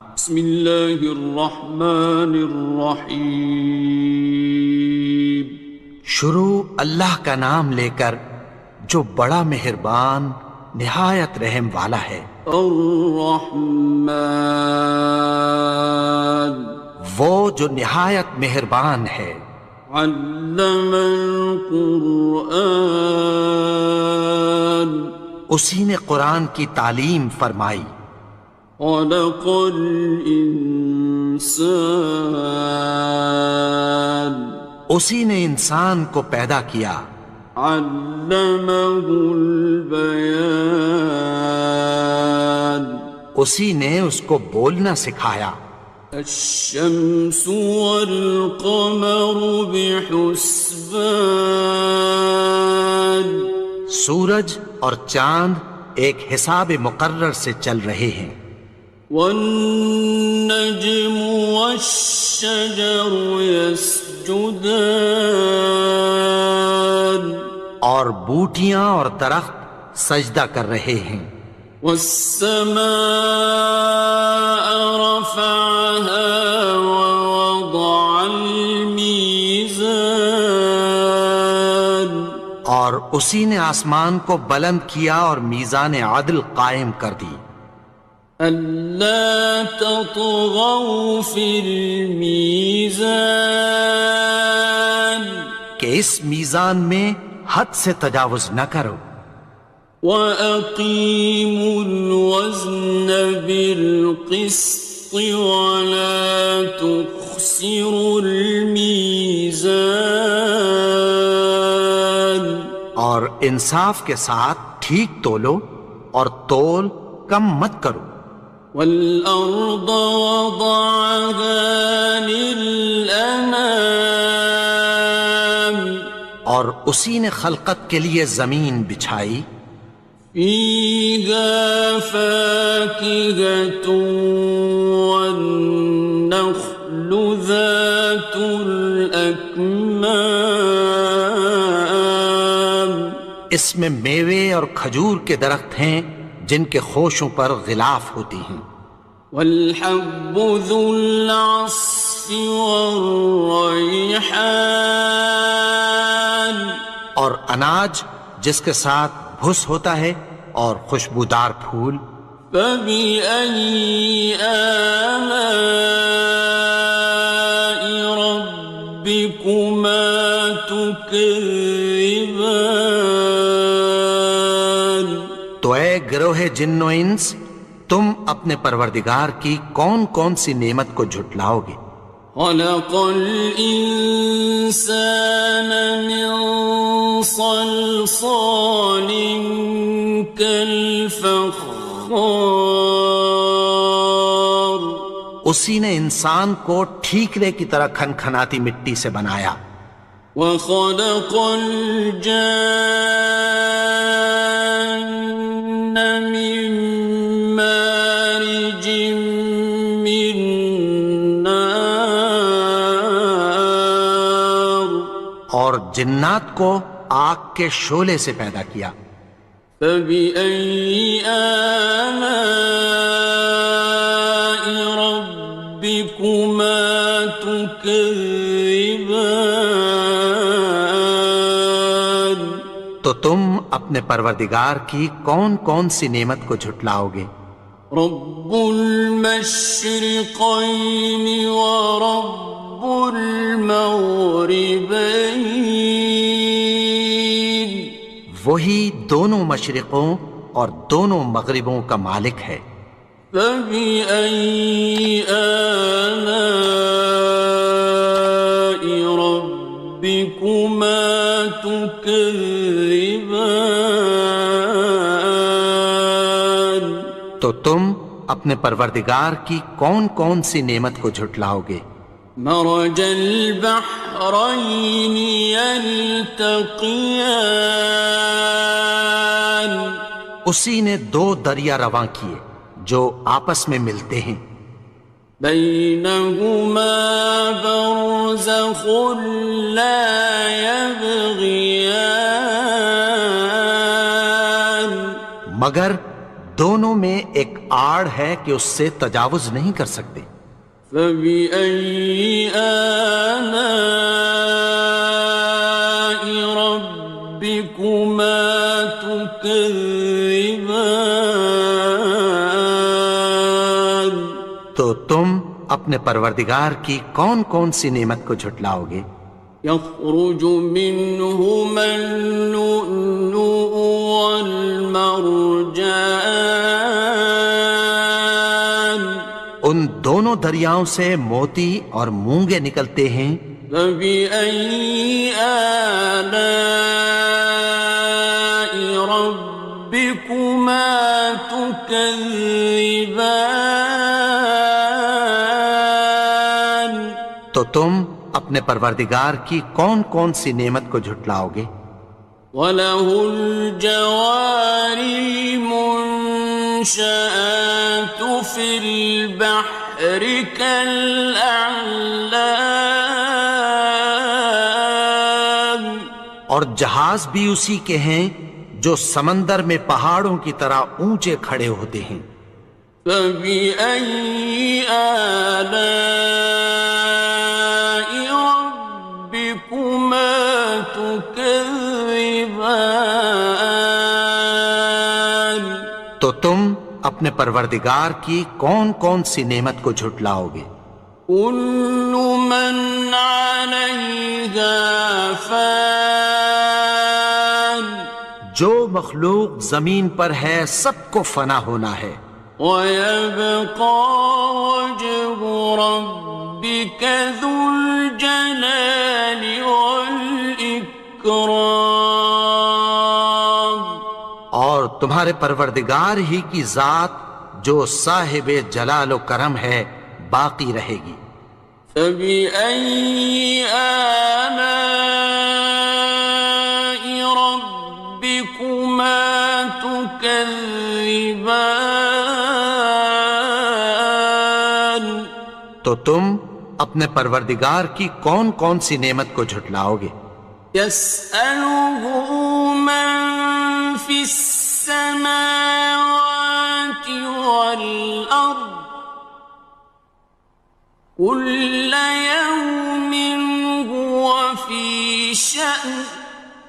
بسم اللہ الرحمن الرحیم۔ شروع اللہ کا نام لے کر جو بڑا مہربان نہایت رحم والا ہے۔ الرحمن، وہ جو نہایت مہربان ہے۔ علم القرآن، اسی نے قرآن کی تعلیم فرمائی۔ خلق الانسان، اسی نے انسان کو پیدا کیا۔ علمہ البیان، اسی نے اس کو بولنا سکھایا۔ الشمس والقمر بحسبان، سورج اور چاند ایک حساب مقرر سے چل رہے ہیں۔ والنجم والشجر يسجدان، اور بوٹیاں اور درخت سجدہ کر رہے ہیں۔ والسماء رفعها ووضع الميزان، اور اسی نے آسمان کو بلند کیا اور میزان عدل قائم کر دی۔ ألا تطغوا في الميزان، کہ اس میزان میں حد سے تجاوز نہ کرو۔ وَأَقِيمُوا الْوَزْنَ بِالْقِسْطِ وَلَا تُخْسِرُوا الْمِيزَانَ، اور انصاف کے ساتھ ٹھیک تولو اور تول کم مت کرو۔ وَالْأَرْضَ وَضَعَهَا لِلْأَنَامِ، اور اسی نے خلقت کے لیے زمین بچھائی۔ فِيهَا فَاكِهَةٌ وَالنَّخْلُ ذَاتُ الْأَكْمَامِ، اس میں میوے اور کھجور کے درخت ہیں جن کے خوشوں پر غلاف ہوتی ہیں۔ وَالْحَبُّ ذُو الْعَصْفِ وَالرَّيْحَانِ، اور اناج جس کے ساتھ بھس ہوتا ہے اور خوشبودار پھول۔ فَبِأَيِّ آلَاءِ رَبِّكُمَا تُكَذِّبَانِ، تو اے گروہ جن و انس، تم اپنے پروردگار کی کون کون سی نعمت کو جھٹلاؤ گے؟ خَلَقَ الْإِنسَانَ مِنْ صَلْصَالٍ كَالْفَخَّارِ، اسی نے انسان کو ٹھیکرے کی طرح کھنکھناتی مٹی سے بنایا۔ وَخَلَقَ الْجَانَّ مِن مَّارِجٍ مِّن نَّارٍ، اور جنات کو آگ کے شعلے سے پیدا کیا۔ فَبِأَيِّ آلَاءِ رَبِّكُمَا تُكَذِّبَانِ، تو تم اپنے پروردگار کی کون کون سی نعمت کو جھٹلاؤ گے؟ رب المشرقین ورب المغربین، وہی دونوں مشرقوں اور دونوں مغربوں کا مالک ہے۔ فَبِأَيِّ آلَاءِ رَبِّكُمَا تُكَذِّبَانِ، تو تم اپنے پروردگار کی کون کون سی نعمت کو جھٹلاؤ گے؟ مرج البحرین یلتقیان، اسی نے دو دریا رواں کیے جو آپس میں ملتے ہیں۔ بینہما برزخ لا یبغیان، مگر دونوں میں ایک آڑ ہے کہ اس سے تجاوز نہیں کر سکتے۔ فبأي آلاء ربكما تكذبان؟ تو تم اپنے پروردگار کی کون کون سی نعمت کو جھٹلاؤ گے؟ يخرج منهما اللؤلؤ والمرجان ان دونوں دریاؤں سے موتی اور مونگے نکلتے ہیں۔ فبأي آلاء ربكما تكذبان؟ تو تم اپنے پروردگار کی کون کون سی نعمت کو جھٹلاؤ گے؟ وَلَهُ الْجَوَارِ الْمُنشَآتُ فِي الْبَحْرِ كَالْأَعْلَامِ، اور جہاز بھی اسی کے ہیں جو سمندر میں پہاڑوں کی طرح اونچے کھڑے ہوتے ہیں۔ فَبِأَيِّ آلَاءِ رَبِّكُمَا تُكَذِّبَانِ؟ تو تم اپنے پروردگار کی کون کون سی نعمت کو جھٹلاؤ گے؟ كُلُّ مَنْ عَلَيْهَا فَانٍ، جو مخلوق زمین پر ہے سب کو فنا ہونا ہے۔ وَيَبْقَى وَجْهُ رَبِّكَ ذُو الْجَلَالِ وَالْإِكْرَامِ، اور تمہارے پروردگار ہی کی ذات جو صاحب جلال و کرم ہے باقی رہے گی۔ فَبِأَيِّ آلَاءِ رَبِّكُمَا تُكَذِّبَانِ؟ تو تم اپنے پروردگار کی کون کون سی نعمت کو جھٹلاؤ گے؟ يَسْأَلُهُ مَن فِي السَّمَاوَاتِ وَالْأَرْضِ كُلَّ يَوْمٍ هُوَ فِي شَأْنٍ،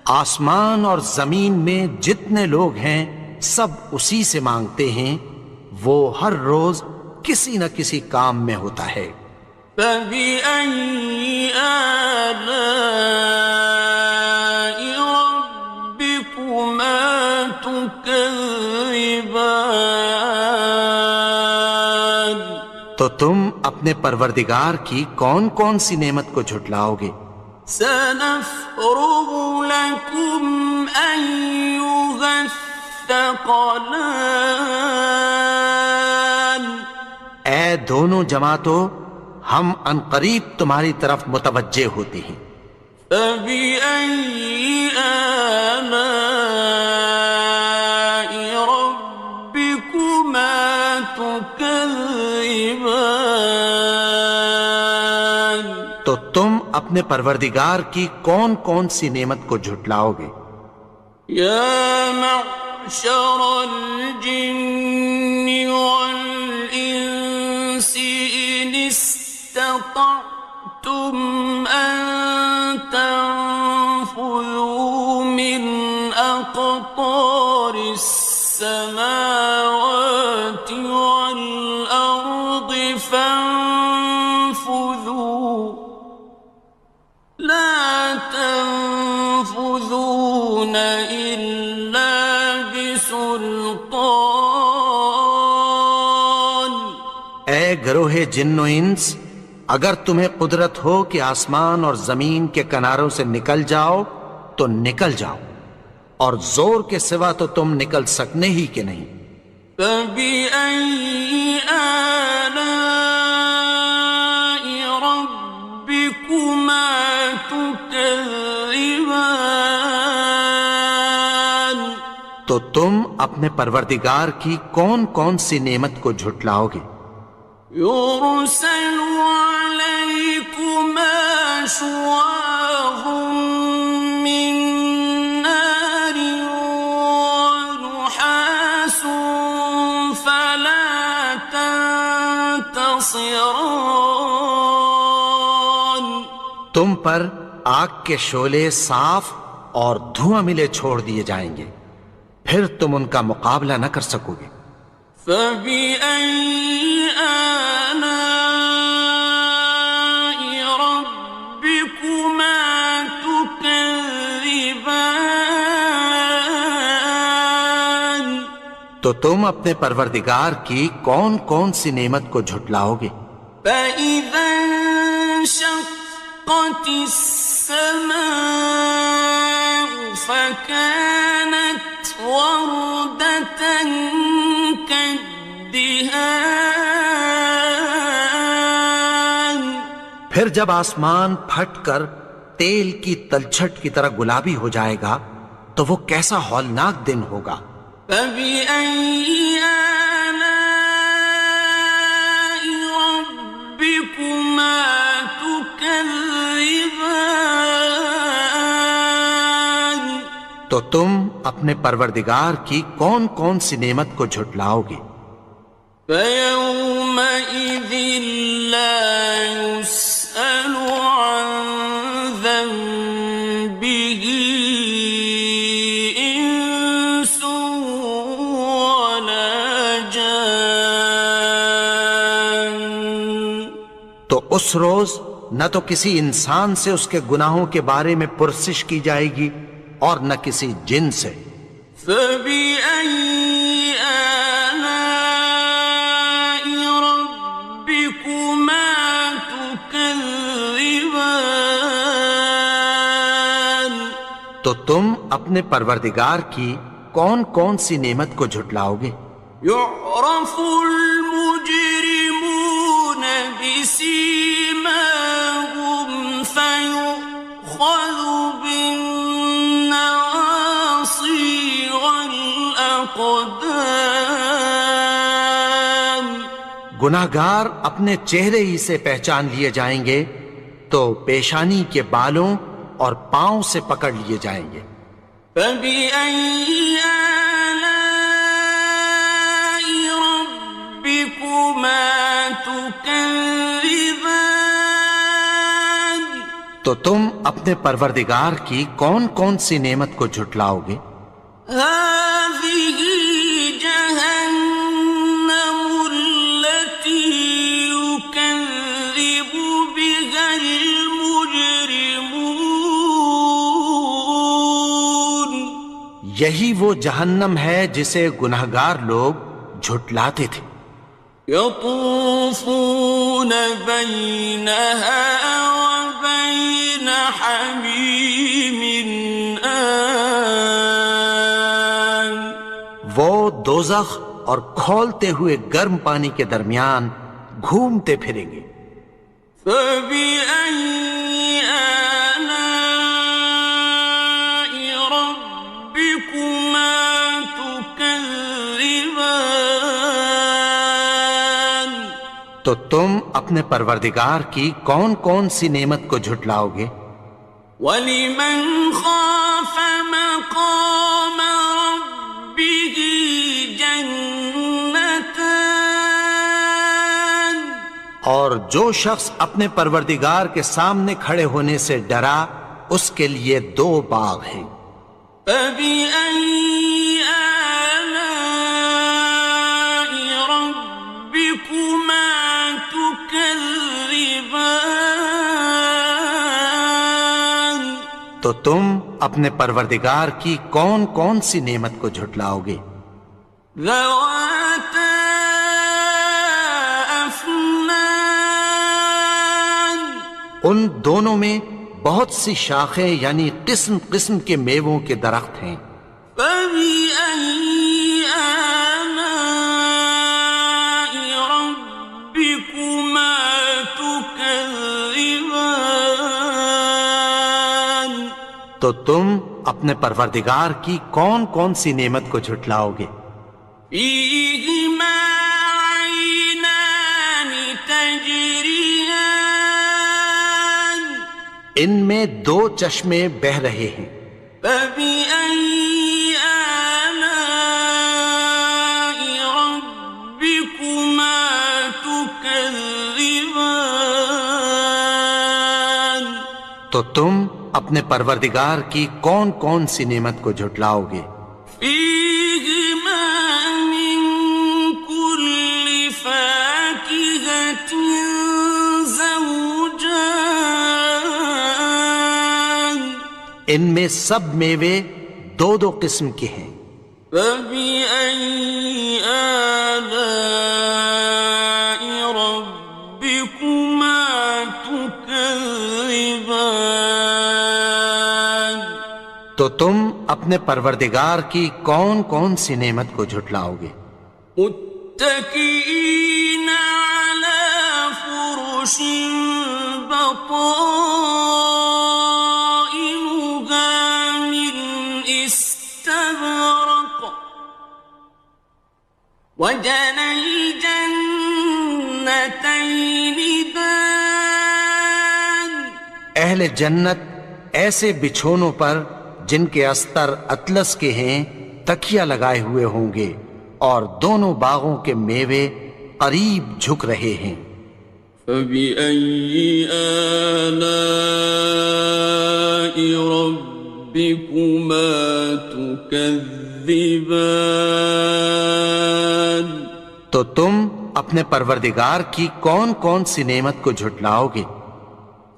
آسمان اور زمین میں جتنے لوگ ہیں سب اسی سے مانگتے ہیں، وہ ہر روز کسی نہ کسی کام میں ہوتا ہے۔ فَبِأَيِّ آلَاءِ رَبِّكُمَا تُكَذِّبَانِ؟ تو تم اپنے پروردگار کی کون کون سی نعمت کو جھٹلاؤ گے؟ سَنَفْرُغُ لَكُمْ أَيُّهَ الثَّقَلَانِ، اے دونوں جماعتوں، ہم عنقریب تمہاری طرف متوجہ ہوتے ہیں۔ فَبِأَيِّ آلَاءِ رَبِّكُمَا تُكَذِّبَانِ؟ تو تم اپنے پروردگار کی کون کون سی نعمت کو جھٹلاؤ گے؟ يَا مَعْشَرَ الْجِنِّ وَالْإِنسِ إِنِ اسْتَطَعْتُمْ أَن تَنفُذُوا مِنْ أَقْطَارِ السَّمَاوَاتِ وَالْأَرْضِ فَانفُذُوا، لَا تَنفُذُونَ إِلَّا بِسُلْطَانٍ۔ اے گروہ جن و انس، اگر تمہیں قدرت ہو کہ آسمان اور زمین کے کناروں سے نکل جاؤ تو نکل جاؤ، اور زور کے سوا تو تم نکل سکنے ہی کہ نہیں۔ فَبِأَيِّ آلَاءِ رَبِّكُمَا تُكَذِّبَانِ؟ تو تم اپنے پروردگار کی کون کون سی نعمت کو جھٹلاؤ گے؟ يُرْسَلُ عَلَيْكُمَا شُوَاظٌ مِّن نَّارٍ وَنُحَاسٌ خاصران. تم پر آگ کے شعلے صاف اور دھواں ملے چھوڑ دیے جائیں گے، پھر تم ان کا مقابلہ نہ کر سکو گے۔ فبأي آلاء ربكما تكذبان. تو تم اپنے پروردگار کی کون کون سی نعمت کو جھٹلاؤ گے؟ فإذا انشقت السماء فكانت وردة كالدهان. پھر جب آسمان پھٹ کر تیل کی تلچھٹ کی طرح گلابی ہو جائے گا تو وہ کیسا ہولناک دن ہوگا۔ فبأي آلاء ربكما تكذبان. تو تم اپنے پروردگار کی کون کون سی نعمت کو جھٹلاؤ گے؟ فيومئذ لا يسأل عن ذنبه إنس ولا جان. تو اس روز نہ تو کسی انسان سے اس کے گناہوں کے بارے میں پرسش کی جائے گی اور نہ کسی جن سے۔ فبأي آلاء ربكما تكذبان. تو تم اپنے پروردگار کی کون کون سی نعمت کو جھٹلاؤ گے؟ يعرف المجرمون بسيماهم فيؤخذ بالنواصي والأقدام. گناہگار اپنے چہرے ہی سے پہچان لیے جائیں گے تو پیشانی کے بالوں اور پاؤں سے پکڑ لیے جائیں گے۔ فبأي آلاء ربكما تكذبان. تو تم اپنے پروردگار کی کون کون سی نعمت کو جھٹلاؤ گے؟ هذه جهنم التي يكذب بها المجرمون. یہی وہ جہنم ہے جسے گناہگار لوگ جھٹلاتے تھے۔ يطوفون بينها وبين حميم آن. وہ دوزخ اور کھولتے ہوئے گرم پانی کے درمیان گھومتے پھریں گے۔ فبأي آلاء ربكما تكذبان. تو تم اپنے پروردگار کی کون کون سی نعمت کو جھٹلاؤ گے؟ وَلِمَنْ خَافَ مَقَامَ رَبِّهِ جَنَّتَانِ. اور جو شخص اپنے پروردگار کے سامنے کھڑے ہونے سے ڈرا اس کے لیے دو باغ ہیں۔ فَبِأَيِّ آلَاءِ رَبِّكُمَا تُكَذِّبَانِ. تو تم اپنے پروردگار کی کون کون سی نعمت کو جھٹلاؤ گے؟ ذَوَاتَا أَفْنَانٍ. ان دونوں میں بہت سی شاخیں یعنی قسم قسم کے میووں کے درخت ہیں۔ فَبِأَيِّ آلَاءِ رَبِّكُمَا تُكَذِّبَانِ. تو تم اپنے پروردگار کی کون کون سی نعمت کو جھٹلاؤ گے؟ فِيهِمَا عَيْنَانِ تَجْرِيَانِ. ان میں دو چشمے بہہ رہے ہیں۔ فَبِأَيِّ آلَاءِ رَبِّكُمَا تُكَذِّبَانِ. تكذبان تو تم اپنے پروردگار کی کون کون سی نعمت کو جھٹلاؤ گے؟ فيهما من كل فاكهة زوجان ان میں سب میوے دو دو قسم کے ہیں۔ فبأي آلاء ربكما تكذبان تو تم اپنے پروردگار کی کون کون سی نعمت کو جھٹلاؤ گے؟ متكئين على فرش بطائنها من استبرق وجنى الجنتين دان اہل جنت ایسے بچھونوں پر جن کے استر اطلس کے ہیں تکیہ لگائے ہوئے ہوں گے، اور دونوں باغوں کے میوے قریب جھک رہے ہیں۔ فبأي آلاء ربكما تكذبان تو تم اپنے پروردگار کی کون کون سی نعمت کو جھٹلاؤ گے؟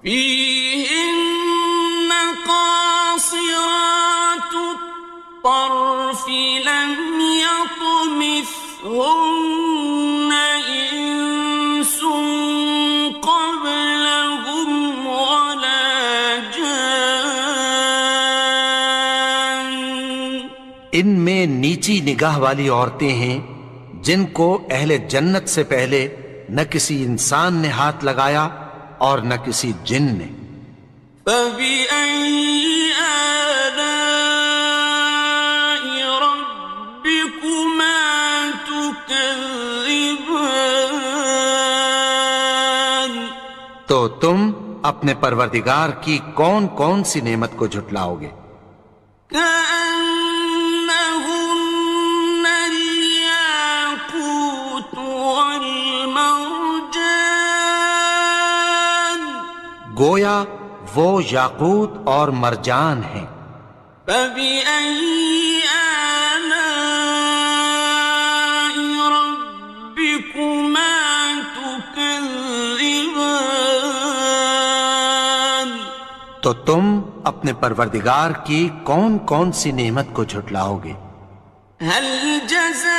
فيهن قاصرات الطرف لم يطمثهن إنس قبلهم ولا جان ان میں نیچی نگاہ والی عورتیں ہیں جن کو اہل جنت سے پہلے نہ کسی انسان نے ہاتھ لگایا اور نہ کسی جن نے۔ فبأي آلاء ربكما تكذبان تو تم اپنے پروردگار کی کون کون سی نعمت کو جھٹلاؤ گے؟ كأنهن الياقوت والمرجان گویا وہ یاقوت اور مرجان ہیں۔ فبأي آلاء ربكما تكذبان تو تم اپنے پروردگار کی کون کون سی نعمت کو جھٹلاؤ گے؟ هل جزاء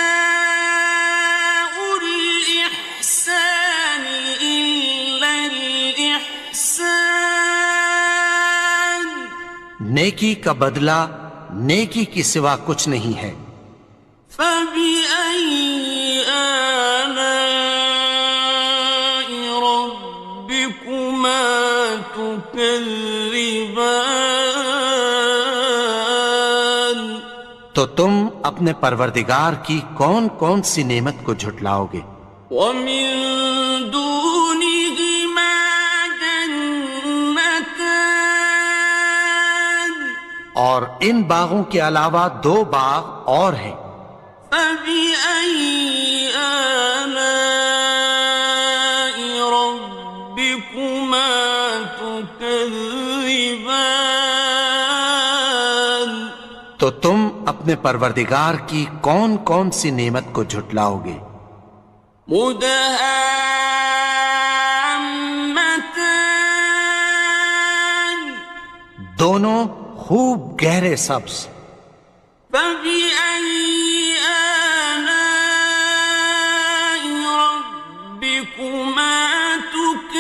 الإحسان إلا الإحسان نیکی کا بدلہ نیکی کی سوا کچھ نہیں ہے۔ فبأي آلاء ربكما تكذبان تو تم اپنے پروردگار کی کون کون سی نعمت کو جھٹلاؤ گے؟ ومن دونهما جنتان اور ان باغوں کے علاوہ دو باغ اور ہیں۔ فبأي آلاء ربكما تكذبان تو تم اپنے پروردگار کی کون کون سی نعمت کو جھٹلاؤ گے؟ مدهامتان دونوں خوب گہرے سبز۔ فبأي آلاء ربكما تكذبان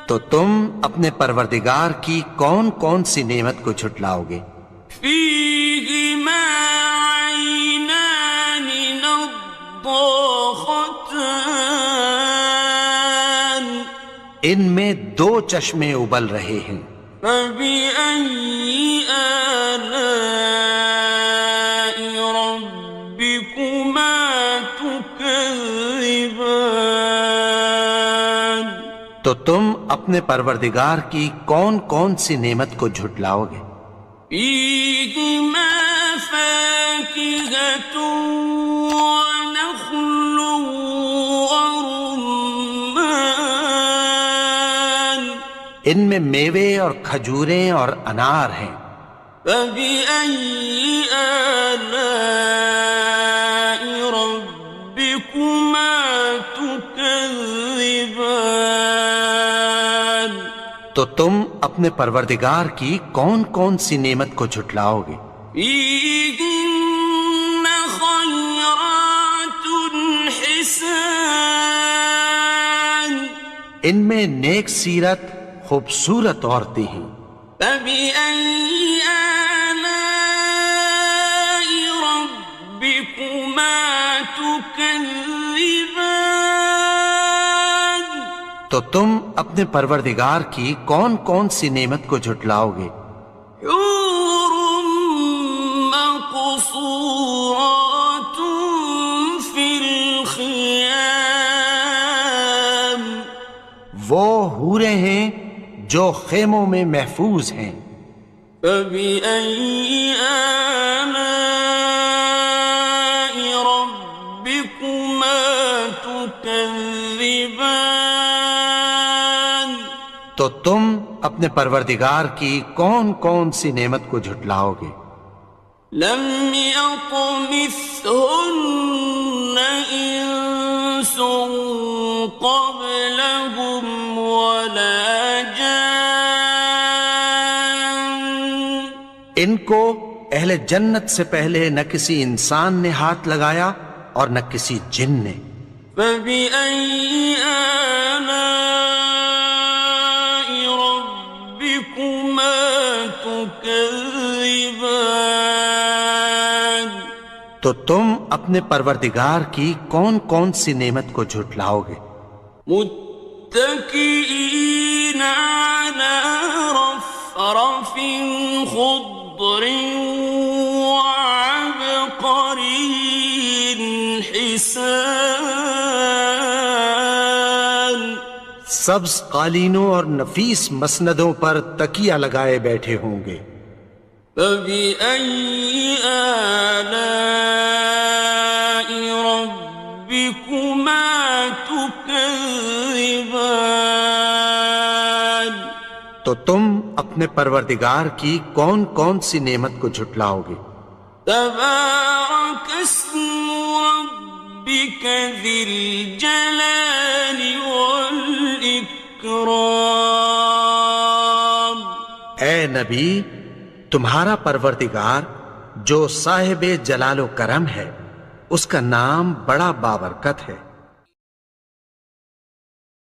تو تم اپنے پروردگار کی کون کون سی نعمت کو جھٹلاؤ گے؟ فيهما عينان نضاختان ان میں دو چشمے ابل رہے ہیں۔ فبأي آلاء ربكما تكذبان تو تم اپنے پروردگار کی کون کون سی نعمت کو جھٹلاؤ گے؟ فيهما فاكهة ونخل ان میں میوے اور کھجوریں اور انار ہیں۔ فبأي آلاء ربكما تكذبان؟ تو تم اپنے پروردگار کی کون کون سی نعمت کو جھٹلاؤ گے؟ فيهن خيرات حسان، ان میں نیک سیرت خوبصورت عورتیں ہیں۔ فبأي آلاء ربكما تكذبان؟ تو تم اپنے پروردگار کی کون کون سی نعمت کو جھٹلاؤ گے؟ حور مقصورات في الخيام، وہ حوریں ہیں جو خیموں میں محفوظ ہیں۔ فبأي آلاء ربكما تكذبان؟ تو تم اپنے پروردگار کی کون کون سی نعمت کو جھٹلاؤ گے؟ لم يطمثهن إنس قبلهم ولا جان، ان کو اہل جنت سے پہلے نہ کسی انسان نے ہاتھ لگایا اور نہ کسی جن نے۔ فبأي آلاء ربكما تكذبان؟ تو تم اپنے پروردگار کی کون کون سی نعمت کو جھٹلاؤ گے؟ متكئين على رفرف خضر وعبقري حسان، سبز قالینوں اور نفیس مسندوں پر تکیہ لگائے بیٹھے ہوں گے۔ فبأي آلاء ربكما تكذبان؟ تو تم اپنے پروردگار کی کون کون سی نعمت کو جھٹلاؤ گے؟ تبارك اسم ربك ذي الجلال والإكرام۔ اے نبی، تمہارا پروردگار جو صاحب جلال و کرم ہے، اس کا نام بڑا بابرکت ہے۔